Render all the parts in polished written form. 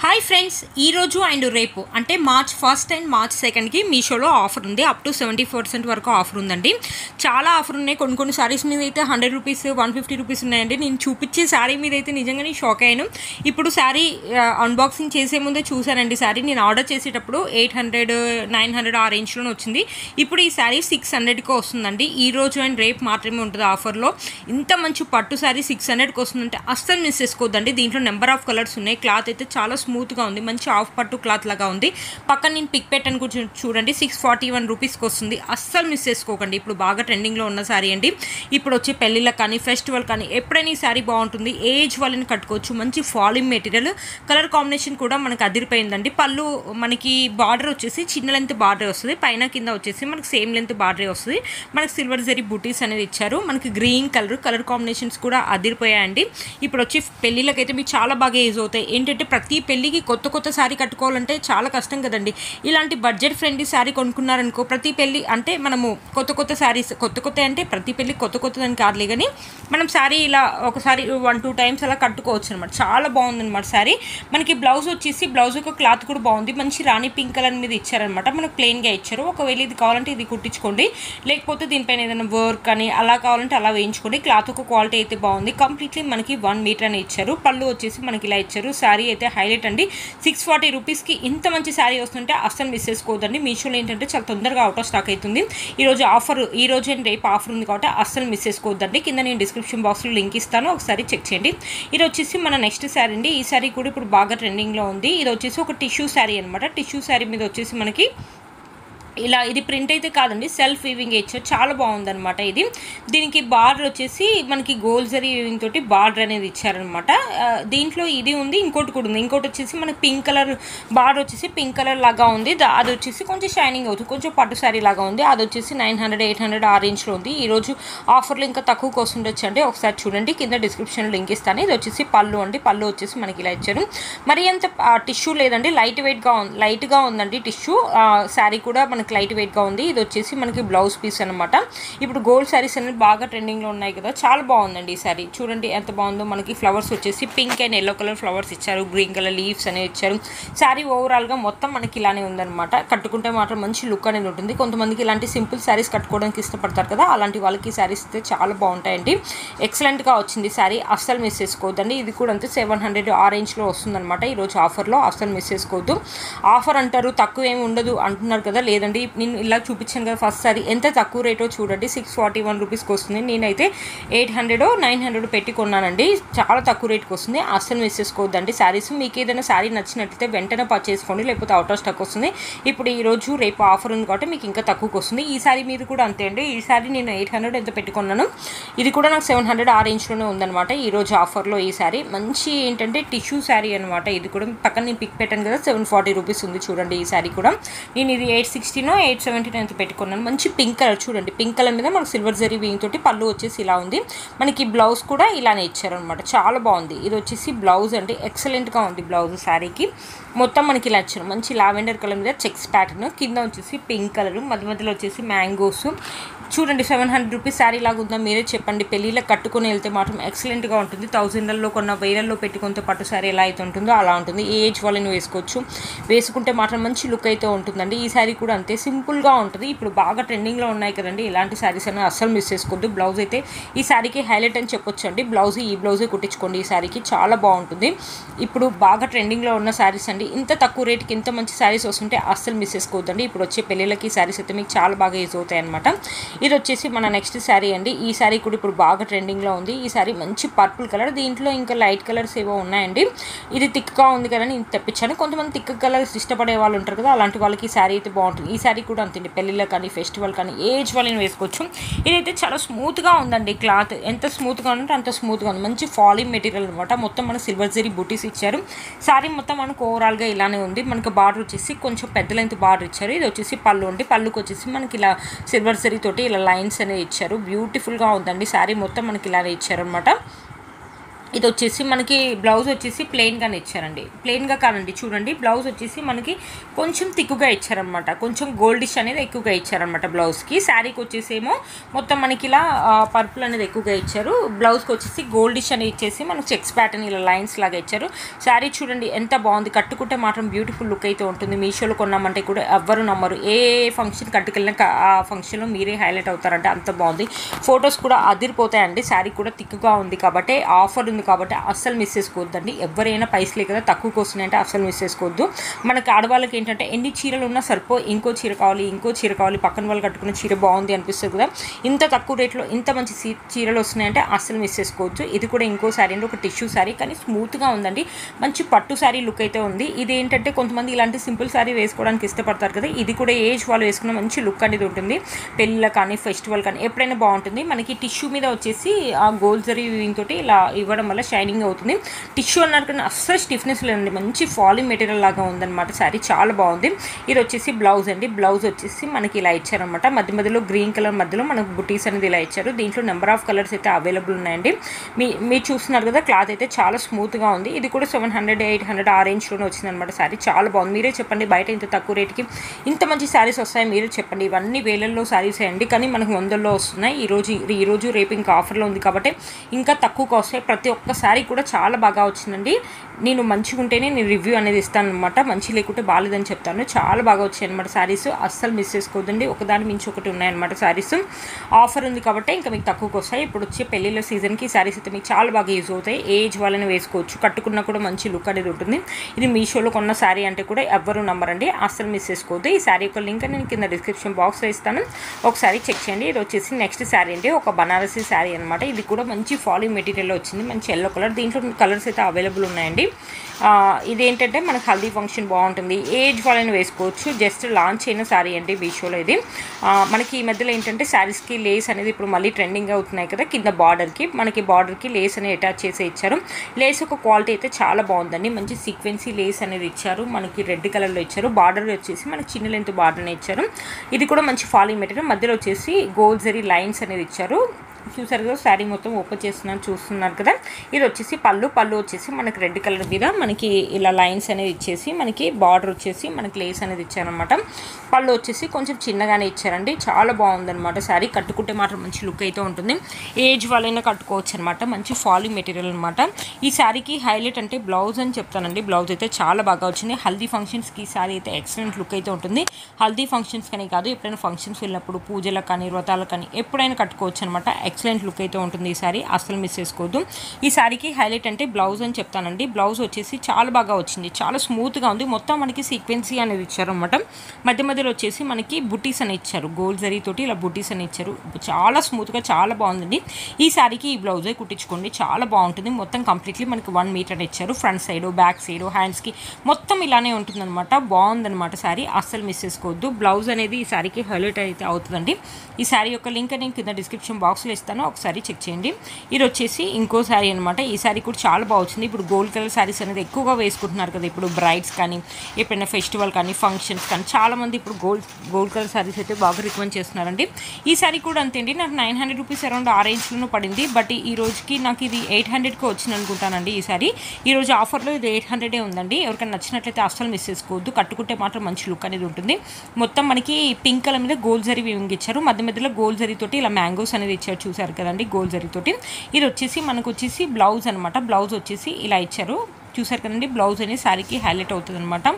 Hi friends, ఈరోజు and రేపు అంటే మార్చ్ 1 అండ్ మార్చ్ 2కి మీషోలో ఆఫర్ ఉంది. అప్ టు 70% వరకు ఆఫర్ ఉందండి. చాలా ఆఫర్ ఉన్నాయి. కొన్ని శారీస్ మీద అయితే 100 రూపీస్ 150 రూపీస్ ఉన్నాయండి. నేను చూపించే శారీ మీద అయితే నిజంగానే షాక్ అయ్యాను. ఇప్పుడు శారీ అన్బాక్సింగ్ చేసే ముందే చూశానండి. శారీ నేను ఆర్డర్ చేసేటప్పుడు 800 900 ఆ రేంజ్లోనే వచ్చింది. ఇప్పుడు ఈ శారీ 600కి వస్తుందండి. ఈరోజు అండ్ రేపు మాత్రమే ఉంటుంది ఆఫర్లో. ఇంత మంచి పట్టు శారీ 600కి వస్తుందంటే అస్సలు మిస్ చేసుకోవద్దండి. దీంట్లో నెంబర్ ఆఫ్ కలర్స్ ఉన్నాయి. క్లాత్ అయితే చాలా స్మూత్గా ఉంది. మంచి ఆఫ్ పట్టు క్లాత్ లాగా ఉంది. పక్కన నేను పిక్ పెట్టాను కూడా చూడండి. 641 రూపీస్కి వస్తుంది. అస్సలు మిస్ చేసుకోకండి. ఇప్పుడు బాగా ట్రెండింగ్లో ఉన్న శారీ అండి. ఇప్పుడు వచ్చే పెళ్ళిళ్ళకి కానీ ఫెస్టివల్ కానీ ఎప్పుడైనా ఈ శారీ బాగుంటుంది. ఏజ్ వాళ్ళని కట్టుకోవచ్చు. మంచి ఫాలింగ్ మెటీరియల్, కలర్ కాంబినేషన్ కూడా మనకు అదిరిపోయిందండి. పళ్ళు మనకి బార్డర్ వచ్చేసి చిన్న లెంత్ బార్డర్ వస్తుంది. పైన కింద వచ్చేసి మనకి సేమ్ లెంత్ బార్డరే వస్తుంది. మనకి సిల్వర్ జరీ బూటీస్ అనేది ఇచ్చారు. మనకి గ్రీన్ కలర్ కాంబినేషన్స్ కూడా అదిరిపోయాయండి. ఇప్పుడు వచ్చి పెళ్ళిళ్ళకైతే మీకు చాలా బాగా యూజ్ అవుతాయి. ఏంటంటే ప్రతి పెళ్ళికి కొత్త శారీ కట్టుకోవాలంటే చాలా కష్టం కదండి. ఇలాంటి బడ్జెట్ ఫ్రెండ్లీ శారీ కొనుక్కున్నారనుకో, ప్రతి పెళ్ళి అంటే మనము కొత్త శారీస్ కొత్త అంటే ప్రతి పెళ్ళి కొత్తదని కాదులే కానీ మనం శారీ ఇలా ఒకసారి 1-2 టైమ్స్ అలా కట్టుకోవచ్చు అనమాట. చాలా బాగుందన్నమాట శారీ. మనకి బ్లౌజ్ వచ్చేసి బ్లౌజ్ యొక్క క్లాత్ కూడా బాగుంది. మంచి రాణి పింక్ కలర్ మీద ఇచ్చారనమాట. మనకు ప్లెయిన్గా ఇచ్చారు. ఒకవేళ ఇది కావాలంటే ఇది కుట్టించుకోండి, లేకపోతే దీనిపైన ఏదైనా వర్క్ అని అలా కావాలంటే అలా వేయించుకోండి. క్లాత్ ఒక క్వాలిటీ అయితే బాగుంది. కంప్లీట్లీ మనకి 1 మీటర్ అని ఇచ్చారు. పళ్ళు వచ్చేసి మనకి ఇలా ఇచ్చారు. శారీ అయితే హైలైట్ అండి. 640 రూపీస్కి ఇంత మంచి శారీ వస్తుంటే అస్సలు మిస్ చేసుకోవద్దండి. మీషోలో ఏంటంటే చాలా తొందరగా అవుట్ ఆఫ్ స్టాక్ అవుతుంది. ఈ రోజు అండ్ రేపు ఆఫర్ ఉంది కాబట్టి అస్సలు మిస్ చేసుకోవద్దండి. కింద నేను డిస్క్రిప్షన్ బాక్స్లో లింక్ ఇస్తాను, ఒకసారి చెక్ చేయండి. ఇది వచ్చేసి మన నెక్స్ట్ శారీ అండి. ఈ శారీ కూడా ఇప్పుడు బాగా ట్రెండింగ్లో ఉంది. ఇది వచ్చేసి ఒక టిష్యూ శారీ అనమాట. టిష్యూ శారీ మీద వచ్చేసి మనకి ఇలా ఇది ప్రింట్ అయితే కాదండి, సెల్ఫ్ వీవింగ్ ఇచ్చారు. చాలా బాగుందనమాట. ఇది దీనికి బార్డర్ వచ్చేసి మనకి గోల్డ్ జరీ వీవింగ్ తోటి బార్డర్ అనేది ఇచ్చారనమాట. దీంట్లో ఇది ఉంది, ఇంకోటి కూడా ఉంది. ఇంకోటి వచ్చేసి మనకి పింక్ కలర్ బార్డర్ వచ్చేసి పింక్ కలర్ లాగా ఉంది. అది వచ్చేసి కొంచెం షైనింగ్ అవుతుంది, కొంచెం పట్టు శారీ లాగా ఉంది. అది వచ్చేసి 900 800 ఆ రేంజ్లో ఉంది. ఈరోజు ఆఫర్లో ఇంకా తక్కువకి వస్తుండొచ్చు అండి. ఒకసారి చూడండి, కింద డిస్క్రిప్షన్ లింక్ ఇస్తాను. ఇది వచ్చేసి పళ్ళు అండి. పళ్ళు వచ్చేసి మనకి ఇలా ఇచ్చారు. మరి అంత టిష్యూ లేదండి, లైట్గా ఉందండి టిష్యూ. శారీ కూడా మనకి లైట్ వెయిట్గా ఉంది. ఇది వచ్చేసి మనకి బ్లౌజ్ పీస్ అనమాట. ఇప్పుడు గోల్డ్ శారీస్ అనేది బాగా ట్రెండింగ్లో ఉన్నాయి కదా, చాలా బాగుందండి ఈ శారీ. చూడండి ఎంత బాగుందో. మనకి ఫ్లవర్స్ వచ్చేసి pink and yellow colour flowers ఇచ్చారు. గ్రీన్ కలర్ లీవ్స్ అనేవి ఇచ్చారు. శారీ ఓవరాల్గా మొత్తం మనకి ఇలానే ఉందన్నమాట. కట్టుకుంటే మాత్రం మంచి లుక్ అనేది ఉంటుంది. కొంతమందికి ఇలాంటి సింపుల్ శారీస్ కట్టుకోవడానికి ఇష్టపడతారు కదా, అలాంటి వాళ్ళకి ఈ శారీస్ అయితే చాలా బాగుంటాయండి. ఎక్సలెంట్గా వచ్చింది శారీ, అస్సలు మిస్ చేసుకోవద్దండి. ఇది కూడా అంతే 700 ఆ రేంజ్లో వస్తుందన్నమాట. ఈరోజు ఆఫర్లో అస్సలు మిస్ చేసుకోవద్దు. ఆఫర్ అంటారు తక్కువ ఏమి ఉండదు అంటున్నారు కదా, లేదండి. నేను ఇలా చూపించాను కదా ఫస్ట్ సారీ, ఎంత తక్కువ రేటో చూడండి. 641 రూపీస్కి వస్తుంది. నేనైతే 800 900 పెట్టి కొన్నానండి. చాలా తక్కువ రేట్కి వస్తుంది. అస్సలు మిస్ చేసుకోవద్దండి శారీస్. మీకు ఏదైనా శారీ నచ్చినట్లయితే వెంటనే పర్చేసుకోండి, లేకపోతే అవుట్ ఆఫ్ స్టాక్ వస్తుంది. ఇప్పుడు ఈరోజు రేపు ఆఫర్ ఉంది కాబట్టి మీకు ఇంకా తక్కువకి వస్తుంది. ఈ శారీ మీద కూడా అంతే అండి. ఈ శారీ నేను 800 ఎంత పెట్టుకున్నాను. ఇది కూడా నాకు 700 ఆ రేంజ్లోనే ఉందన్నమాట. ఈరోజు ఆఫర్లో ఈ శారీ మంచి ఏంటంటే టిష్యూ శారీ అనమాట. ఇది కూడా పక్కన నేను పిక్ పెట్టాను కదా, 740 రూపీస్ ఉంది. చూడండి ఈ శారీ కూడా నేను ఇది 860 870 ఎంత పెట్టుకున్నాను. మంచి పింక్ కలర్ చూడండి. పింక్ కలర్ మీద మనకు సిల్వర్ జరీ వీవింగ్ తోటి పళ్ళు వచ్చేసి ఇలా ఉంది. మనకి బ్లౌజ్ కూడా ఇలానే ఇచ్చారనమాట. చాలా బాగుంది. ఇది వచ్చేసి బ్లౌజ్ అంటే ఎక్సలెంట్గా ఉంది. బ్లౌజ్ శారీకి మొత్తం మనకి ఇలా ఇచ్చారు. మంచి లావెండర్ కలర్ మీద చెక్స్ ప్యాటర్న్, కింద వచ్చేసి పింక్ కలర్, మధ్యలో వచ్చేసి మ్యాంగోస్. చూడండి 700 రూపీస్ శారీ లాగా ఉందా మీరే చెప్పండి. పెళ్ళిళ్ళకి కట్టుకొని వెళ్తే మాత్రం ఎక్సలెంట్గా ఉంటుంది. 1000లలో కొన్న 1000లలో పెట్టుకుంటే పట్టు శారీ ఎలా అయితే ఉంటుందో అలా ఉంటుంది. ఏ ఏజ్ వాళ్ళని వేసుకోవచ్చు. వేసుకుంటే మాత్రం మంచి లుక్ అయితే ఉంటుందండి. ఈ శారీ కూడా అంతే సింపుల్గా ఉంటుంది. ఇప్పుడు బాగా ట్రెండింగ్లో ఉన్నాయి కదండి, ఇలాంటి శారీస్ అని అస్సలు మిస్ చేసుకోవద్దు. బ్లౌజ్ అయితే ఈ శారీకి హైలైట్ అని చెప్పొచ్చు అండి. ఈ బ్లౌజే కుట్టించుకోండి. ఈ శారీకి చాలా బాగుంటుంది. ఇప్పుడు బాగా ట్రెండింగ్లో ఉన్న శారీస్ అండి. ఇంత తక్కువ రేట్కి ఇంత మంచి శారీస్ వస్తుంటే అస్సలు మిస్ చేసుకోవద్దండి. ఇప్పుడు వచ్చే పెళ్ళిళ్ళకి ఈ శారీస్ అయితే మీకు చాలా బాగా యూజ్ అవుతాయి అనమాట. ఇది వచ్చేసి మన నెక్స్ట్ శారీ అండి. ఈ శారీ కూడా ఇప్పుడు బాగా ట్రెండింగ్లో ఉంది. ఈ శారీ మంచి పర్పుల్ కలర్, దీంట్లో ఇంకా లైట్ కలర్స్ ఏవో ఉన్నాయండి. ఇది థిక్గా ఉంది కదా నేను తెప్పించాను. కొంతమంది థిక్ కలర్స్ ఇష్టపడే వాళ్ళు ఉంటారు కదా, అలాంటి వాళ్ళకి ఈ శారీ అయితే బాగుంటుంది. ఈ శారీ కూడా అంతే, పెళ్ళిళ్ళకి కానీ ఫెస్టివల్ కానీ ఏజ్ వాళ్ళని వేసుకోవచ్చు. ఇదైతే చాలా స్మూత్గా ఉందండి. క్లాత్ ఎంత స్మూత్గా ఉందంటే అంత స్మూత్గా ఉంది. మంచి ఫాలింగ్ మెటీరియల్ అనమాట. మొత్తం మన సిల్వర్ జరీ బూటీస్ ఇచ్చారు. శారీ మొత్తం మనకు ఓవరాల్గా ఇలానే ఉంది. మనకు బార్డర్ వచ్చేసి కొంచెం పెద్ద లెంత్ బార్డర్ ఇచ్చారు. ఇది వచ్చేసి పళ్ళు అండి. పళ్ళుకి వచ్చేసి మనకి ఇలా సిల్వర్ జరీ తోటి ఇలా లైన్స్ అనేవి ఇచ్చారు. బ్యూటిఫుల్గా ఉందండి. శారీ మొత్తం మనకి ఇలానే ఇచ్చారనమాట. ఇది వచ్చేసి మనకి బ్లౌజ్ వచ్చేసి ప్లెయిన్గానే ఇచ్చారండి, ప్లెయిన్గా కాదండి, చూడండి బ్లౌజ్ వచ్చేసి మనకి కొంచెం థిక్గా ఇచ్చారనమాట, కొంచెం గోల్డిష్ అనేది ఎక్కువగా ఇచ్చారనమాట బ్లౌజ్కి. శారీకి వచ్చేసేమో మొత్తం మనకి ఇలా పర్పుల్ అనేది ఎక్కువగా ఇచ్చారు, బ్లౌజ్కి వచ్చేసి గోల్డిష్ అనేది ఇచ్చేసి మనకు చెక్స్ ప్యాటర్న్ ఇలా లైన్స్ లాగా ఇచ్చారు. శారీ చూడండి ఎంత బాగుంది, కట్టుకుంటే మాత్రం బ్యూటిఫుల్ లుక్ అయితే ఉంటుంది. మీషోలో కొన్నామంటే కూడా ఎవ్వరు నమ్మరు, ఏ ఫంక్షన్ కట్టుకెళ్ళినా ఆ ఫంక్షన్లో మీరే హైలైట్ అవుతారంటే అంత బాగుంది. ఫొటోస్ కూడా అదిరిపోతాయండి. శారీ కూడా థిక్గా ఉంది కాబట్టి, ఆఫర్ ఉంది కాబట్టి అస్సలు మిస్ చేసుకోవద్దండి. ఎవరైనా పైసలే కదా తక్కువకి వస్తున్నాయంటే అస్సలు మిస్ చేసుకోవద్దు. మనకి ఆడవాళ్ళకి ఏంటంటే ఎన్ని చీరలు ఉన్నా సరిపో, ఇంకో చీర కావాలి, పక్కన వాళ్ళు కట్టుకున్న చీర బాగుంది అనిపిస్తుంది కదా, ఇంత తక్కువ రేట్లో ఇంత మంచి చీరలు వస్తున్నాయంటే అస్సలు మిస్ చేసుకోవచ్చు. ఇది కూడా ఇంకో శారీ అండి, ఒక టిష్యూ శారీ, కానీ స్మూత్గా ఉందండి, మంచి పట్టు శారీ లుక్ అయితే ఉంది. ఇది ఏంటంటే కొంతమంది ఇలాంటి సింపుల్ శారీ వేసుకోవడానికి ఇష్టపడతారు కదా, ఇది కూడా ఏజ్ వాళ్ళు వేసుకున్న మంచి లుక్ అనేది ఉంటుంది. పెళ్ళిళ్ళ కానీ ఫెస్టివల్ కానీ ఎప్పుడైనా బాగుంటుంది. మనకి టిష్యూ మీద వచ్చేసి ఆ గోల్డ్ జరీ వీవింగ్ తోటి ఇలా ఇవ్వడం వల్ల షైనింగ్ అవుతుంది. టిష్యూ అన్నారు కానీ అస్సలు స్టిఫ్నెస్ లేదండి, మంచి ఫాలింగ్ మెటీరియల్ లాగా ఉందన్నమాట. శారీ చాలా బాగుంది. ఇది వచ్చేసి బ్లౌజ్ అండి, బ్లౌజ్ వచ్చేసి మనకి ఇలా ఇచ్చారనమాట, మధ్యలో గ్రీన్ కలర్ మధ్యలో మనకు బుటీస్ అనేది ఇలా ఇచ్చారు. దీంట్లో నెంబర్ ఆఫ్ కలర్స్ అయితే అవైలబుల్ ఉన్నాయండి. మీరు చూస్తున్నారు కదా, క్లాత్ అయితే చాలా స్మూత్గా ఉంది. ఇది కూడా 700, 800 ఆ రేంజ్లోనే వచ్చిందనమాట. శారీ చాలా బాగుంది. మీరే చెప్పండి, బయట ఇంత తక్కువ రేటుకి ఇంత మంచి శారీస్ వస్తాయి మీరే చెప్పండి. ఇవన్నీ వేలల్లో శారీస్ అండి, కానీ మనకు 100లో వస్తున్నాయి. ఈరోజు రేపు ఇంకా ఆఫర్లో ఉంది కాబట్టి ఇంకా తక్కువగా వస్తాయి. ప్రతి ఒక్క శారీ కూడా చాలా బాగా వచ్చిందండి. నేను మంచిగా ఉంటేనే నేను రివ్యూ అనేది ఇస్తాను అనమాట, మంచి లేకుంటే బాగాలేదని చెప్తాను. చాలా బాగా వచ్చాయి అనమాట శారీస్, అస్సలు మిస్ చేసుకోవద్దండి. ఒకదాని మించి ఒకటి ఉన్నాయన్నమాట శారీస్. ఆఫర్ ఉంది కాబట్టి ఇంకా మీకు తక్కువకి వస్తాయి. ఇప్పుడు వచ్చే పెళ్ళిళ్ళ సీజన్కి శారీస్ అయితే మీకు చాలా బాగా యూజ్ అవుతాయి. ఏజ్ వాళ్ళని వేసుకోవచ్చు, కట్టుకున్నా కూడా మంచి లుక్ అనేది ఉంటుంది. ఇది మీషోలో కొన్న శారీ అంటే కూడా ఎవ్వరు నమ్మరండి, అస్సలు మిస్ చేసుకోవద్దు. ఈ శారీ యొక్క లింక్ నేను కింద డిస్క్రిప్షన్ బాక్స్లో ఇస్తాను, ఒకసారి చెక్ చేయండి. ఇది వచ్చేసి నెక్స్ట్ శారీ అండి, ఒక బనారసీ శారీ అనమాట. ఇది కూడా మంచి ఫాలింగ్ మెటీరియల్లో వచ్చింది, మంచి ఎల్లో కలర్. దీంట్లో కలర్స్ అయితే అవైలబుల్ ఉన్నాయండి. ఇదేంటంటే మనకు హల్దీ ఫంక్షన్ బాగుంటుంది, ఏజ్ వాళ్ళని వేసుకోవచ్చు. జస్ట్ లాంచ్ అయిన శారీ అండి మీషోలో ఇది. మనకి ఈ మధ్యలో ఏంటంటే శారీస్కి లేస్ అనేది ఇప్పుడు మళ్ళీ ట్రెండింగ్ అవుతున్నాయి కదా, కింద బార్డర్కి లేస్ అనేది అటాచ్ చేసి ఇచ్చారు. లేస్ ఒక క్వాలిటీ అయితే చాలా బాగుందండి, మంచి సీక్వెన్సీ లేస్ అనేది ఇచ్చారు. మనకి రెడ్ కలర్లో ఇచ్చారు. బార్డర్ వచ్చేసి మనకి చిన్న లెంత్ బార్డర్ ఇచ్చారు. ఇది కూడా మంచి ఫాలింగ్ మెటీరియల్, మధ్యలో వచ్చేసి గోల్డ్ జరీ లైన్స్ అనేది ఇచ్చారు. చూసారు కదా, శారీ మొత్తం ఓపెన్ చూస్తున్నారు కదా. ఇది వచ్చేసి పళ్ళు వచ్చేసి మనకి రెడ్ కలర్ మీద మనకి ఇలా లైన్స్ అనేది ఇచ్చేసి మనకి బార్డర్ వచ్చేసి మనకి లేస్ అనేది ఇచ్చారనమాట. పళ్ళు వచ్చేసి కొంచెం చిన్నగానే ఇచ్చారండి, చాలా బాగుందనమాట. శారీ కట్టుకుంటే మాత్రం మంచి లుక్ అయితే ఉంటుంది, ఏజ్ వాళ్ళైనా కట్టుకోవచ్చు అనమాట. మంచి ఫాలింగ్ మెటీరియల్ అనమాట. ఈ శారీకి హైలైట్ అంటే బ్లౌజ్ అని చెప్తానండి. బ్లౌజ్ అయితే చాలా బాగా వచ్చింది. హల్దీ ఫంక్షన్స్కి ఈ శారీ అయితే ఎక్సలెంట్ లుక్ అయితే ఉంటుంది. హల్దీ ఫంక్షన్స్ కానీ కాదు, ఎప్పుడైనా ఫంక్షన్స్ వెళ్ళినప్పుడు పూజలకు కానీ వ్రతాలకు కానీ ఎప్పుడైనా కట్టుకోవచ్చు అనమాట. ఎక్సలెంట్ లుక్ అయితే ఉంటుంది ఈ శారీ, అస్సలు మిస్ చేసుకోవద్దు. ఈ శారీకి హైలైట్ అంటే బ్లౌజ్ అని చెప్తానండి. బ్లౌజ్ వచ్చేసి చాలా బాగా వచ్చింది, చాలా స్మూత్గా ఉంది. మొత్తం మనకి సీక్వెన్సీ అనేది ఇచ్చారనమాట. మధ్యలో వచ్చేసి మనకి బుటీస్ అని ఇచ్చారు, గోల్డ్ జరీ తోటి ఇలా బుటీస్ అని ఇచ్చారు. చాలా స్మూత్గా చాలా బాగుందండి. ఈ శారీకి ఈ బ్లౌజే కుట్టించుకోండి, చాలా బాగుంటుంది. మొత్తం కంప్లీట్లీ మనకి 1 మీటర్ ఇచ్చారు. ఫ్రంట్ సైడ్, బ్యాక్ సైడ్, హ్యాండ్స్కి మొత్తం ఇలానే ఉంటుందన్నమాట. బాగుందన్నమాట శారీ, అస్సలు మిస్ చేసుకోవద్దు. బ్లౌజ్ అనేది ఈ శారీకి హైలైట్ అయితే అవుతుందండి. ఈ శారీ యొక్క లింక్ నేను కింద డిస్క్రిప్షన్ బాక్స్లో ఇస్తాను, ఒకసారి చెక్ చేయండి. ఇది వచ్చేసి ఇంకో శారీ అనమాట. ఈ శారీ కూడా చాలా బాగుంది. ఇప్పుడు గోల్డ్ కలర్ శారీస్ అనేది ఎక్కువగా వేసుకుంటున్నారు కదా, ఇప్పుడు బ్రైడ్స్ కానీ ఎప్పుడైనా ఫెస్టివల్ కానీ ఫంక్షన్స్ కానీ చాలామంది ఇప్పుడు గోల్డ్ కలర్ శారీస్ అయితే బాగా రికమెండ్ చేస్తున్నారండి. ఈ శారీ కూడా అంతే అండి, నాకు 900 రూపీస్ అరౌండ్ ఆ రేంజ్లోనూ పడింది. బట్ ఈ రోజుకి నాకు ఇది 800కి వచ్చింది అనుకుంటానండి. ఈ శారీ ఈరోజు ఆఫర్లో ఇది 800 ఉందండి. ఎవరికైనా నచ్చినట్లయితే అస్సలు మిస్ చేసుకోవద్దు, కట్టుకుంటే మాత్రం మంచి లుక్ అనేది ఉంటుంది. మొత్తం మనకి పింక్ కలర్ మీద గోల్డ్ జరీ వీవింగ్ ఇచ్చారు, మధ్యలో గోల్డ్ జరీ తోటి ఇలా మ్యాంగోస్ అనేది ఇచ్చారు, చూసారు కదండి గోల్డ్ జరీ తోటి. ఇది వచ్చేసి మనకు వచ్చేసి బ్లౌజ్ అనమాట. బ్లౌజ్ వచ్చేసి ఇలా ఇచ్చారు, చూసారు కదండి. బ్లౌజ్ అనేది శారీకి హైలైట్ అవుతుంది అనమాట.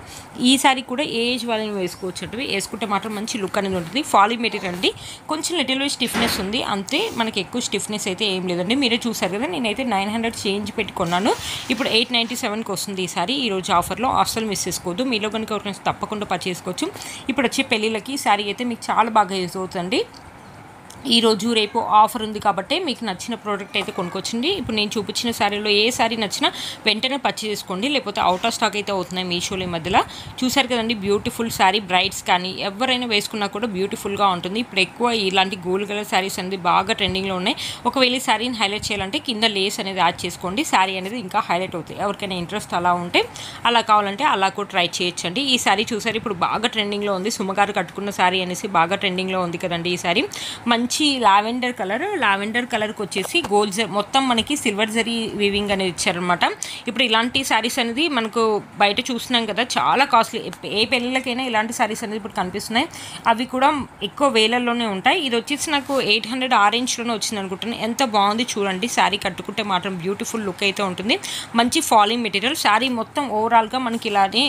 ఈ శారీ కూడా ఏజ్ వాళ్ళని వేసుకోవచ్చు, వేసుకుంటే మాత్రం మంచి లుక్ అనేది ఉంటుంది. ఫాలింగ్ మెటీరియల్ అండి, కొంచెం లిటిల్ స్టిఫ్నెస్ ఉంది అంతే, మనకి ఎక్కువ స్టిఫ్నెస్ అయితే ఏం లేదండి. మీరే చూసారు కదా, నేనైతే 900 చేంజ్ పెట్టుకున్నాను, ఇప్పుడు 897కి వస్తుంది ఈ శారీ ఈరోజు ఆఫర్లో. అస్సలు మిస్ చేసుకోవద్దు. మీలో కనుక ఎవరికైనా తప్పకుండా పర్చేస్ చేసుకోవచ్చు. ఇప్పుడు వచ్చే పెళ్ళిళ్ళకి ఈ శారీ అయితే మీకు చాలా బాగా యూజ్ అవుతుంది. ఈరోజు రేపు ఆఫర్ ఉంది కాబట్టి మీకు నచ్చిన ప్రోడక్ట్ అయితే కొనుక్కొచ్చింది. ఇప్పుడు నేను చూపించిన శారీలో ఏ శారీ నచ్చినా వెంటనే పర్చేస్ చేసుకోండి, లేకపోతే అవుట్ ఆఫ్ స్టాక్ అయితే అవుతున్నాయి మీషోలో ఈ మధ్యలో. చూసారు కదండి, బ్యూటిఫుల్ శారీ. బ్రైడ్స్ కానీ ఎవరైనా వేసుకున్నా కూడా బ్యూటిఫుల్గా ఉంటుంది. ఇప్పుడు ఎక్కువ ఇలాంటి గోల్డ్ కలర్ శారీస్ అనేది బాగా ట్రెండింగ్లో ఉన్నాయి. ఒకవేళ ఈ శారీని హైలైట్ చేయాలంటే కింద లేస్ అనేది యాడ్ చేసుకోండి, శారీ అనేది ఇంకా హైలైట్ అవుతుంది. ఎవరికైనా ఇంట్రెస్ట్ అలా ఉంటే అలా కావాలంటే అలా కూడా ట్రై చేయొచ్చండి. ఈ శారీ చూసారు ఇప్పుడు బాగా ట్రెండింగ్లో ఉంది, సుమగారు కట్టుకున్న శారీ అనేసి బాగా ట్రెండింగ్లో ఉంది కదండి. ఈ శారీ మంచి మంచి లావెండర్ కలర్కి వచ్చేసి గోల్డ్ మొత్తం మనకి సిల్వర్ జరీ వీవింగ్ అనేది ఇచ్చారనమాట. ఇప్పుడు ఇలాంటి శారీస్ అనేది మనకు బయట చూస్తున్నాం కదా, చాలా కాస్ట్లీ. ఏ పెళ్ళిళ్ళకైనా ఇలాంటి శారీస్ అనేది ఇప్పుడు కనిపిస్తున్నాయి. అవి కూడా ఎక్కువ వేలల్లోనే ఉంటాయి. ఇది వచ్చేసి నాకు 800 ఆ రేంజ్లోనే వచ్చింది అనుకుంటున్నాను. ఎంత బాగుంది చూడండి. శారీ కట్టుకుంటే మాత్రం బ్యూటిఫుల్ లుక్ అయితే ఉంటుంది. మంచి ఫాలింగ్ మెటీరియల్. శారీ మొత్తం ఓవరాల్గా మనకి ఇలానే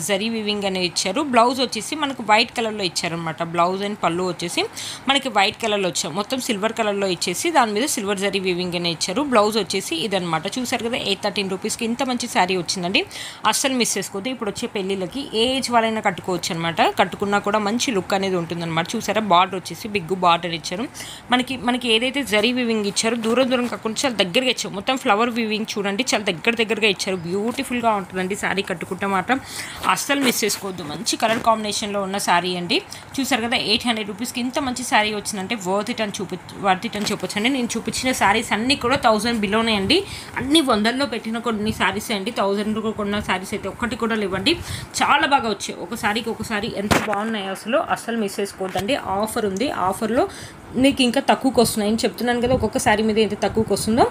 జరీ వీవింగ్ అనేది ఇచ్చారు. బ్లౌజ్ వచ్చేసి మనకు వైట్ కలర్లో ఇచ్చారనమాట. బ్లౌజ్ అండ్ పళ్ళు వచ్చేసి మనకి వైట్ కలర్లో వచ్చారు. మొత్తం సిల్వర్ కలర్లో ఇచ్చేసి దాని మీద సిల్వర్ జరీ వీవింగ్ అనేది ఇచ్చారు. బ్లౌజ్ వచ్చేసి ఇదనమాట. చూసారు కదా, 813 రూపీస్కి ఇంత మంచి శారీ వచ్చిందండి. అస్సలు మిస్ చేసుకోవద్దు. ఇప్పుడు వచ్చే పెళ్ళిళ్ళకి ఏ ఏజ్ వాళ్ళైనా కట్టుకోవచ్చు అనమాట. కట్టుకున్నా కూడా మంచి లుక్ అనేది ఉంటుందన్నమాట. చూసారా, బార్డర్ వచ్చేసి బిగ్ బార్డర్ ఇచ్చారు. మనకి ఏదైతే జరీ వీవింగ్ ఇచ్చారో దూరం కాకుండా చాలా దగ్గరగా ఇచ్చారు. మొత్తం ఫ్లవర్ వీవింగ్ చూడండి, చాలా దగ్గరగా ఇచ్చారు. బ్యూటిఫుల్గా ఉంటుందండి శారీ కట్టుకుంటే మాత్రం. అస్సలు మిస్ చేసుకోవద్దు. మంచి కలర్ కాంబినేషన్లో ఉన్న శారీ అండి. చూసారు కదా, 800 రూపీస్కి ఇంత మంచి శారీ వచ్చిందంటే వర్త్ ఇట్ అని చెప్పొచ్చు అండి. నేను చూపించిన శారీస్ అన్నీ కూడా 1000 బిలోనే అండి. అన్ని 100లో పెట్టిన కొన్ని శారీస్ అండి. 1000 కొన్న శారీస్ అయితే ఒక్కటి కూడా లేవండి. చాలా బాగా వచ్చాయి. ఒకసారి ఎంత బాగున్నాయో అసలు మిస్ చేసుకోవద్దండి. ఆఫర్ ఉంది. ఆఫర్లో మీకు ఇంకా తక్కువకి వస్తున్నాయని చెప్తున్నాను కదా. ఒక్కొక్క శారీ మీద ఎంత తక్కువకి వస్తుందో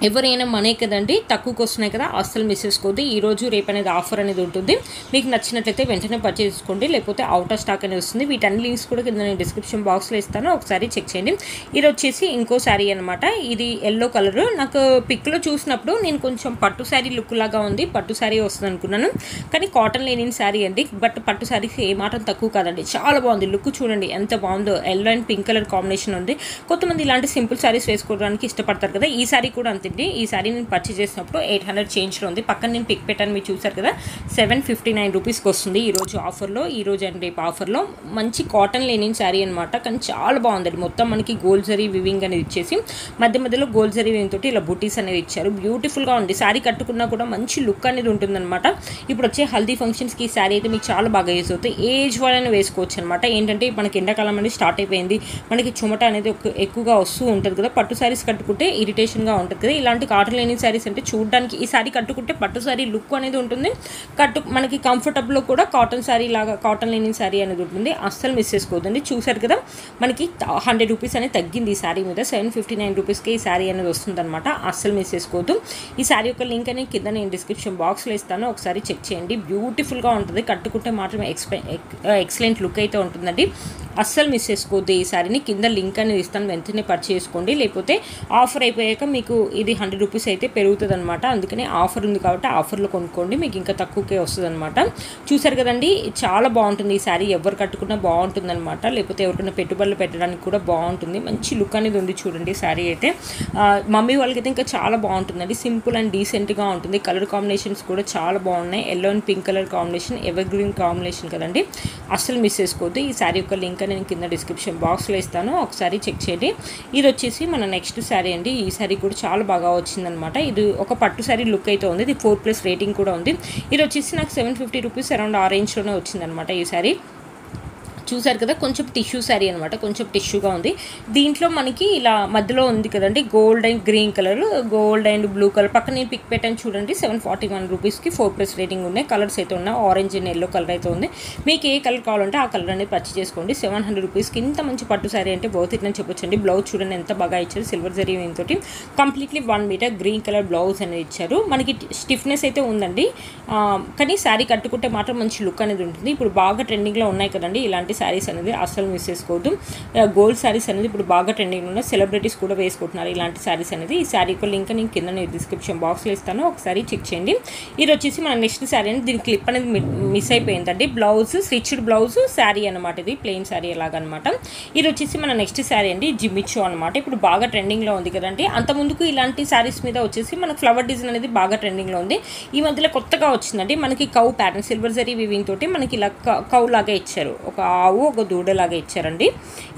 ఎవరైనా మనే కదండి, తక్కువకి వస్తున్నాయి కదా, అస్సలు మిస్ చేసుకోవద్దు. ఈరోజు రేపు అనేది ఆఫర్ అనేది ఉంటుంది. మీకు నచ్చినట్లయితే వెంటనే పర్చేస్ చేసుకోండి, లేకపోతే అవుట్ ఆఫ్ స్టాక్ అనేది వస్తుంది. వీటన్ని లింక్స్ కూడా కింద నేను డిస్క్రిప్షన్ బాక్స్లో ఇస్తాను, ఒకసారి చెక్ చేయండి. ఇది వచ్చేసి ఇంకో శారీ అనమాట. ఇది ఎల్లో కలర్. నాకు పిక్లో చూసినప్పుడు నేను కొంచెం పట్టు శారీ లుక్ లాగా ఉంది, పట్టు శారీ వస్తుంది అనుకున్నాను. కానీ కాటన్ లేని శారీ అండి. బట్ పట్టు శారీకి ఏమాత్రం తక్కువ కాదండి. చాలా బాగుంది. లుక్ చూడండి ఎంత బాగుందో. Yellow and pink colour combination ఉంది. కొంతమంది ఇలాంటి సింపుల్ శారీస్ వేసుకోవడానికి ఇష్టపడతారు కదా. ఈ శారీ కూడా అంతే. ఈ సారీ నేను పర్చేస్ చేసినప్పుడు 800 చేంజ్లో ఉంది. పక్కన నేను పిక్ పెట్టాను, మీరు చూసారు కదా. 759 రూపీస్కి వస్తుంది ఈరోజు ఆఫర్లో. ఈరోజు అండ్ రేపు ఆఫర్లో మంచి కాటన్ లేని శారీ అనమాట. కానీ చాలా బాగుందండి. మొత్తం మనకి గోల్డ్ జరీ వివింగ్ అనేది ఇచ్చేసి మధ్యలో గోల్డ్ జరీ వివింగ్ తోటి ఇలా బూటీస్ అనేది ఇచ్చారు. బ్యూటిఫుల్గా ఉంది. శారీ కట్టుకున్నా కూడా మంచి లుక్ అనేది ఉంటుందన్నమాట. ఇప్పుడు వచ్చే హల్దీ ఫంక్షన్స్కి ఈ శారీ అయితే మీకు చాలా బాగా యూజ్ అవుతాయి. ఏజ్ వాళ్ళని వేసుకోవచ్చు అనమాట. ఏంటంటే మనకి ఎండాకాలం అనేది స్టార్ట్ అయిపోయింది. మనకి చెమట అనేది ఎక్కువగా వస్తూ ఉంటుంది కదా. పట్టు శారీస్ కట్టుకుంటే ఇరిటేషన్గా ఉంటుంది కదా. ఇలాంటి కాటన్ లేని శారీస్ అంటే చూడడానికి ఈ శారీ కట్టుకుంటే పట్టు శారీ లుక్ అనేది ఉంటుంది. మనకి కంఫర్టబుల్లో కూడా కాటన్ శారీ లాగా కాటన్ లేని శారీ అనేది ఉంటుంది. అస్సలు మిస్ చేసుకోవద్దండి. చూసారు కదా, మనకి 100 రూపీస్ అనేది తగ్గింది ఈ శారీ మీద. 759 రూపీస్కి ఈ శారీ అనేది వస్తుంది అనమాట. అస్సలు మిస్ చేసుకోవద్దు. ఈ శారీ యొక్క లింక్ అనేది కింద నేను డిస్క్రిప్షన్ బాక్స్లో ఇస్తాను, ఒకసారి చెక్ చేయండి. బ్యూటిఫుల్గా ఉంటుంది. కట్టుకుంటే మాత్రం ఎక్సలెంట్ లుక్ అయితే ఉంటుందండి. అస్సలు మిస్ చేసుకోవద్దు. ఈ శారీని కింద లింక్ అనేది ఇస్తాను, వెంటనే పర్చేస్ చేసుకోండి. లేకపోతే ఆఫర్ అయిపోయాక మీకు ఇది 100 రూపీస్ అయితే పెరుగుతుంది అనమాట. అందుకని ఆఫర్ ఉంది కాబట్టి ఆఫర్లో కొనుక్కోండి, మీకు ఇంకా తక్కువకే వస్తుంది అనమాట. చూసారు కదండి, చాలా బాగుంటుంది ఈ శారీ. ఎవరు కట్టుకున్నా బాగుంటుంది అనమాట. లేకపోతే ఎవరికైనా పెట్టుబడులు పెట్టడానికి కూడా బాగుంటుంది. మంచి లుక్ అనేది ఉంది చూడండి శారీ అయితే. మమ్మీ వాళ్ళకైతే ఇంకా చాలా బాగుంటుందండి. సింపుల్ అండ్ డీసెంట్గా ఉంటుంది. కలర్ కాంబినేషన్స్ కూడా చాలా బాగున్నాయి. Yellow and pink colour combination, ever green combination కదండి. అస్సలు మిస్ చేసుకోవద్దు. ఈ శారీ యొక్క లింక్ నేను కింద డిస్క్రిప్షన్ బాక్స్లో ఇస్తాను, ఒకసారి చెక్ చేయండి. ఇది వచ్చేసి మన నెక్స్ట్ శారీ అండి. ఈ శారీ కూడా చాలా బాగా వచ్చిందనమాట. ఇది ఒక పట్టు శారీ లుక్ అయితే ఉంది. ఇది 4+ రేటింగ్ కూడా ఉంది. ఇది వచ్చేసి నాకు 750 రూపీస్ అరౌండ్ ఆ రేంజ్లోనే వచ్చిందనమాట ఈ శారీ. చూసారు కదా, కొంచెం టిష్యూ శారీ అనమాట. కొంచెం టిష్యూగా ఉంది. దీంట్లో మనకి ఇలా మధ్యలో ఉంది కదండి, gold and green colour, gold and blue colour. పక్కన నేను పిక్ పెట్టాను చూడండి. 741 రూపీస్కి 4+ రేటింగ్ ఉన్నాయి. కలర్స్ అయితే ఉన్నాయి. ఆరెంజ్ అండ్ ఎల్లో కలర్ అయితే ఉంది. మీకు ఏ కలర్ కావాలంటే ఆ కలర్ అనేది పర్చేస్ చేసుకోండి. 700 రూపీస్కి ఇంత మంచి పట్టు శారీ అంటే వర్త్ ఇట్ అని చెప్పొచ్చండి. బ్లౌజ్ చూడండి ఎంత బాగా ఇచ్చారు. సిల్వర్ జరీ తోటి completely 1 meter green colour blouse అనేది ఇచ్చారు. మనకి స్టిఫ్నెస్ అయితే ఉందండి, కానీ శారీ కట్టుకుంటే మాత్రం మంచి లుక్ అనేది ఉంటుంది. ఇప్పుడు బాగా ట్రెండింగ్లో ఉన్నాయి కదండి ఇలాంటి శారీస్ అనేది, అస్సలు మిస్ చేసుకోవద్దు. గోల్డ్ శారీస్ అనేది ఇప్పుడు బాగా ట్రెండింగ్లో ఉన్నాయి. సెలబ్రిటీస్ కూడా వేసుకుంటున్నారు ఇలాంటి శారీస్ అనేది. ఈ శారీ యొక్క లింక్ నేను కింద డిస్క్రిప్షన్ బాక్స్లో ఇస్తాను, ఒకసారి చెక్ చేయండి. ఇది వచ్చేసి మన నెక్స్ట్ శారీ అనేది. దీని క్లిప్ అనేది మిస్ అయిపోయిందండి. బ్లౌజ్ స్టిచ్డ్ బ్లౌజ్ శారీ అనమాట. ఇది ప్లెయిన్ శారీ ఎలాగనమాట. ఇది వచ్చేసి మన నెక్స్ట్ శారీ అండి, జిమ్మిచ్చో అనమాట. ఇప్పుడు బాగా ట్రెండింగ్లో ఉంది కదండి. అంత ముందుకు ఇలాంటి శారీస్ మీద వచ్చేసి మనకు ఫ్లవర్ డిజైన్ అనేది బాగా ట్రెండింగ్లో ఉంది. ఈ మధ్యలో కొత్తగా వచ్చిందండి మనకి cow pattern, silver zari weaving తోటి మనకి ఇలా కౌ లాగా ఇచ్చారు. ఒక ఆవు ఒక దూడలాగా ఇచ్చారండి.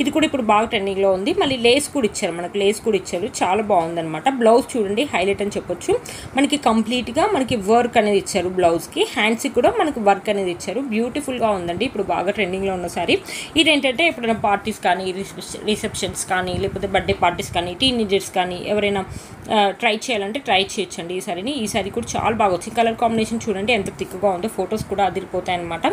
ఇది కూడా ఇప్పుడు బాగా ట్రెండింగ్లో ఉంది. మళ్ళీ లేస్ కూడా ఇచ్చారు, మనకు లేస్ కూడా ఇచ్చారు. చాలా బాగుందనమాట. బ్లౌజ్ చూడండి హైలైట్ అని చెప్పొచ్చు. మనకి కంప్లీట్గా మనకి వర్క్ అనేది ఇచ్చారు. బ్లౌజ్కి హ్యాండ్స్కి కూడా మనకి వర్క్ అనేది ఇచ్చారు. బ్యూటిఫుల్గా ఉందండి. ఇప్పుడు బాగా ట్రెండింగ్లో ఉన్న సారీ. ఇదేంటంటే ఎప్పుడైనా పార్టీస్ కానీ, రిసెప్షన్స్ కానీ, లేకపోతే బర్త్డే పార్టీస్ కానీ, టీనేజర్స్ కానీ ఎవరైనా ట్రై చేయాలంటే ట్రై చేయొచ్చండి ఈ సారీని. ఈ సారీ కూడా చాలా బాగా వచ్చింది. కలర్ కాంబినేషన్ చూడండి ఎంత థిక్గా ఉందో. ఫొటోస్ కూడా అదిరిపోతాయి అనమాట.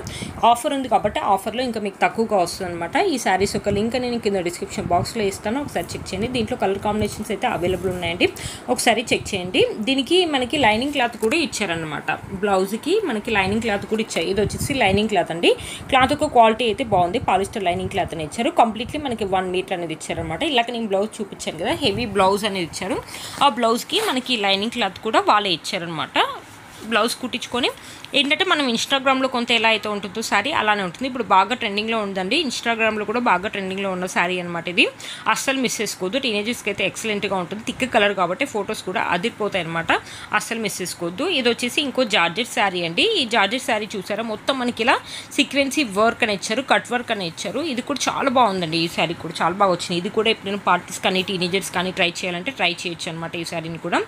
ఆఫర్ ఉంది కాబట్టి ఆఫర్లో ఇంకా మీకు తక్కువగా వస్తుంది అనమాట. ఈ శారీస్ యొక్క లింక్ నేను కింద డిస్క్రిప్షన్ బాక్స్లో ఇస్తాను, ఒకసారి చెక్ చేయండి. దీంట్లో కలర్ కాంబినేషన్స్ అయితే అవైలబుల్ ఉన్నాయండి, ఒకసారి చెక్ చేయండి. దీనికి మనకి లైనింగ్ క్లాత్ కూడా ఇచ్చారనమాట. బ్లౌజ్కి మనకి లైనింగ్ క్లాత్ కూడా ఇచ్చారు. ఇది వచ్చేసి లైనింగ్ క్లాత్ అండి. క్లాత్ యొక్క క్వాలిటీ అయితే బాగుంది, పాలిస్టర్ లైనింగ్ క్లాత్ అని ఇచ్చారు. కంప్లీట్లీ మనకి 1 మీటర్ అనేది ఇచ్చారనమాట. ఇలాగ నేను బ్లౌజ్ చూపించాను కదా, హెవీ బ్లౌజ్ అనేది ఇచ్చారు. ఆ బ్లౌజ్కి మనకి లైనింగ్ క్లాత్ కూడా వాళ్ళే ఇచ్చారనమాట. బ్లౌజ్ కుట్టించుకొని ఏంటంటే మనం ఇన్స్టాగ్రామ్లో కొంత ఎలా అయితే ఉంటుందో శారీ అలానే ఉంటుంది. ఇప్పుడు బాగా ట్రెండింగ్లో ఉందండి, ఇన్స్టాగ్రామ్లో కూడా బాగా ట్రెండింగ్లో ఉన్న శారీ అనమాట. ఇది అస్సలు మిస్ చేసుకోవద్దు. టీనేజర్స్కి అయితే ఎక్సలెంట్గా ఉంటుంది, థిక్ కలర్ కాబట్టి ఫొటోస్ కూడా అదిరిపోతాయి అనమాట, అస్సలు మిస్ చేసుకోవద్దు. ఇది వచ్చేసి ఇంకో జార్జెట్ శారీ అండి. ఈ జార్జెట్ శారీ చూసారా, మొత్తం మనకి ఇలా సీక్వెన్సీ వర్క్ అని ఇచ్చారు, కట్ వర్క్ అని ఇచ్చారు. ఇది కూడా చాలా బాగుందండి, ఈ శారీ కూడా చాలా బాగా వచ్చింది. ఇది కూడా ఎప్పుడైనా పార్టీస్ కానీ టీనేజర్స్ కానీ ట్రై చేయాలంటే ట్రై చేయొచ్చు అనమాట. ఈ శారీని కూడా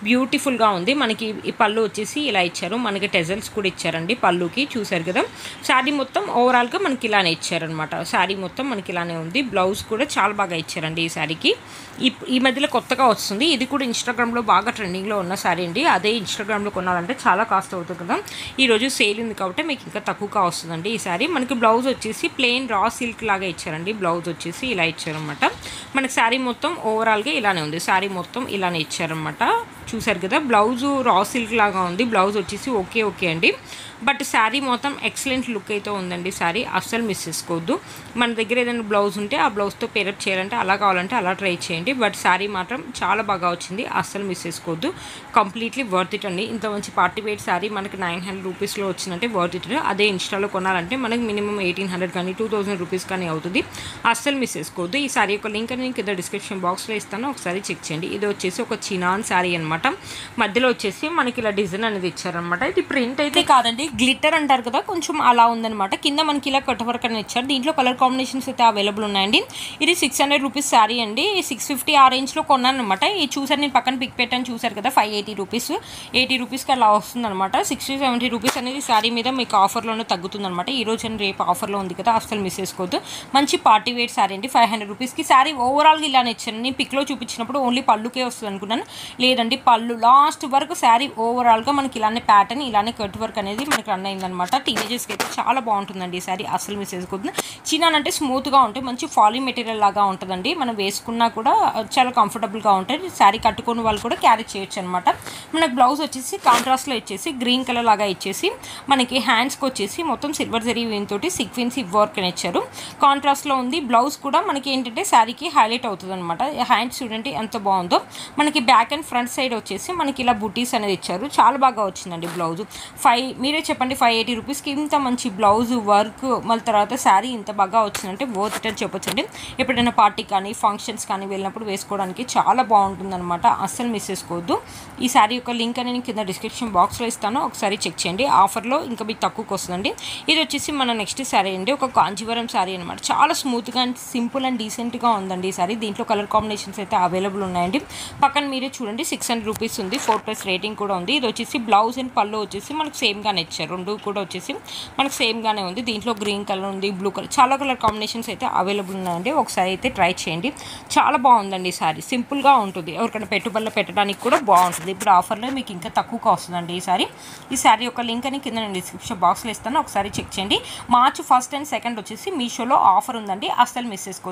బ్యూటిఫుల్గా ఉంది. మనకి ఈ పళ్ళు వచ్చేసి ఇలా ఇచ్చారు, మనకి టెజల్స్ కూడా ఇచ్చారండి పళ్ళుకి, చూసారు కదా. శారీ మొత్తం ఓవరాల్గా మనకి ఇలానే ఇచ్చారనమాట. శారీ మొత్తం మనకి ఇలానే ఉంది. బ్లౌజ్ కూడా చాలా బాగా ఇచ్చారండి ఈ శారీకి. ఈ మధ్యలో కొత్తగా వస్తుంది, ఇది కూడా ఇన్స్టాగ్రామ్లో బాగా ట్రెండింగ్లో ఉన్న శారీ అండి. అదే ఇన్స్టాగ్రామ్లో కొనాలంటే చాలా కాస్ట్ అవుతుంది కదా, ఈరోజు సేల్ ఉంది కాబట్టి మీకు ఇంకా తక్కువగా వస్తుందండి ఈ శారీ. మనకి బ్లౌజ్ వచ్చేసి ప్లెయిన్ రా సిల్క్ లాగా ఇచ్చారండి. బ్లౌజ్ వచ్చేసి ఇలా ఇచ్చారనమాట. మనకి శారీ మొత్తం ఓవరాల్గా ఇలానే ఉంది, శారీ మొత్తం ఇలానే ఇచ్చారనమాట. చూసారు కదా, బ్లౌజు రా సిల్క్ లాగా ఉంది. బ్లౌజ్ వచ్చేసి ఓకే అండి, బట్ శారీ మొత్తం ఎక్సలెంట్ లుక్ అయితే ఉందండి. శారీ అస్సలు మిస్ చేసుకోవద్దు. మన దగ్గర ఏదైనా బ్లౌజ్ ఉంటే ఆ బ్లౌజ్తో పేరప్ చేయాలంటే అలా కావాలంటే అలా ట్రై చేయండి, బట్ శారీ మాత్రం చాలా బాగా వచ్చింది, అస్సలు మిస్ చేసుకోవద్దు. కంప్లీట్లీ వర్త్ ఇట్ అండి. ఇంత మంచి పార్టీ వేర్ శారీ మనకి 900 రూపీస్లో వచ్చిందంటే వర్త్ ఇట్. అదే ఇన్స్టాలో కొనాలంటే మనకి మినిమం 1800 కానీ 2000 రూపీస్ కానీ అవుతుంది, అస్సలు మిస్ చేసుకోవద్దు. ఈ శారీ యొక్క లింక్ నేను కింద డిస్క్రిప్షన్ బాక్స్లో ఇస్తాను, ఒకసారి చెక్ చేయండి. ఇది వచ్చేసి ఒక చినాన్ శారీ అనమాట. మధ్యలో వచ్చేసి మనకి ఇలా డిజైన్ అనేది ఇచ్చారనమాట. ఇది ప్రింట్ అయితే కాదండి, గ్లిట్టర్ అంటారు కదా, కొంచెం అలా ఉందనమాట. కింద మనకి ఇలా కట్ వర్క్ అని ఇచ్చారు. దీంట్లో కలర్ కాంబినేషన్స్ అయితే అవైలబుల్ ఉన్నాయండి. ఇది 600 రూపీస్ శారీ అండి. 650 ఆ రేంజ్లో కొన్నాను అనమాట. ఇది చూసారు, నేను పక్కన పిక్ పెట్టాను చూసారు కదా, 580 రూపీస్, 80 రూపీస్కి అలా వస్తుందన్నమాట. 60-70 రూపీస్ అనేది శారీ మీద మీకు ఆఫర్లోనే తగ్గుతుందన్నమాట. ఈ రోజు అని రేపు ఆఫర్లో ఉంది కదా, అస్సలు మిస్ చేసుకోవద్దు. మంచి పార్టీ వేర్ శారీ అండి, 500 రూపీస్కి. శారీ ఓవరాల్గా ఇలానే ఇచ్చాను. నేను పిక్లో చూపించినప్పుడు ఓన్లీ పళ్ళుకే వస్తుంది అనుకున్నాను, లేదండి పళ్ళు లాస్ట్ వరకు శారీ ఓవరాల్గా మనకి ఇలానే ప్యాటర్న్, ఇలానే కట్ వర్క్ అనేది మనకి రన్ అయిందనమాట. టీనేజర్స్కి అయితే చాలా బాగుంటుందండి ఈ శారీ, అసలు మిస్ చేసుకోవద్దు. చినాన్ అంటే స్మూత్గా ఉంటాయి, మంచి ఫాలీ మెటీరియల్ లాగా ఉంటుందండి. మనం వేసుకున్నా కూడా చాలా కంఫర్టబుల్గా ఉంటాయి. శారీ కట్టుకున్న వాళ్ళు కూడా క్యారీ చేయొచ్చు అనమాట. మనకు బ్లౌజ్ వచ్చేసి కాంట్రాస్ట్లో ఇచ్చేసి గ్రీన్ కలర్ లాగా ఇచ్చేసి మనకి హ్యాండ్స్కి వచ్చేసి మొత్తం సిల్వర్ జరీ తోటి సీక్వెన్సీ వర్క్ అని ఇచ్చారు. కాంట్రాస్ట్లో ఉంది. బ్లౌజ్ కూడా మనకి ఏంటంటే శారీకి హైలైట్ అవుతుంది అనమాట. హ్యాండ్స్ చూడండి ఎంత బాగుందో. మనకి బ్యాక్ అండ్ ఫ్రంట్ సైడ్ వచ్చేసి మనకి ఇలా బుటీస్ అనేది ఇచ్చారు, చాలా బాగా వచ్చిందండి బ్లౌజ్. మీరే చెప్పండి, 580 రూపీస్కి ఇంత మంచి బ్లౌజ్ వర్క్, మళ్ళీ తర్వాత శారీ ఇంత బాగా వచ్చిందంటే వర్త్ ఇట్ అని చెప్పొచ్చండి. ఎప్పుడైనా పార్టీ కానీ ఫంక్షన్స్ కానీ వెళ్ళినప్పుడు వేసుకోవడానికి చాలా బాగుంటుందన్నమాట, అస్సలు మిస్ చేసుకోవద్దు. ఈ శారీ యొక్క లింక్ అని నేను కింద డిస్క్రిప్షన్ బాక్స్లో ఇస్తాను, ఒకసారి చెక్ చేయండి. ఆఫర్లో ఇంకా మీకు తక్కువకి వస్తుందండి. ఇది వచ్చేసి మన నెక్స్ట్ శారీ అండి, ఒక కాంజీవరం శారీ అనమాట. చాలా స్మూత్గా అండ్ సింపుల్ అండ్ డీసెంట్గా ఉందండి ఈ శారీ. దీంట్లో కలర్ కాంబినేషన్స్ అయితే అవైలబుల్ ఉన్నాయండి. పక్కన మీరే చూడండి, 600 రూపీస్ ఉంది, 4+ రేటింగ్ కూడా ఉంది. ఇది వచ్చేసి బ్లౌజ్ అండ్ పళ్ళు వచ్చేసి మనకు సేమ్గానే ఇచ్చారు, రెండు కూడా వచ్చేసి మనకు సేమ్గానే ఉంది. దీంట్లో గ్రీన్ కలర్ ఉంది, బ్లూ కలర్, చాలా కలర్ కాంబినేషన్స్ అయితే అవైలబుల్ ఉన్నాయండి. ఒకసారి అయితే ట్రై చేయండి, చాలా బాగుందండి ఈ శారీ. సింపుల్గా ఉంటుంది, ఎవరికైనా పెట్టుబడులు పెట్టడానికి కూడా బాగుంటుంది. ఇప్పుడు ఆఫర్లో మీకు ఇంకా తక్కువగా వస్తుందండి ఈ శారీ యొక్క లింక్ అని కింద నేను డిస్క్రిప్షన్ బాక్స్లో ఇస్తాను, ఒకసారి చెక్ చేయండి. మార్చ్ 1 and 2 వచ్చేసి మీషోలో ఆఫర్ ఉందండి, అస్సలు మిస్ చేసుకోవద్దు.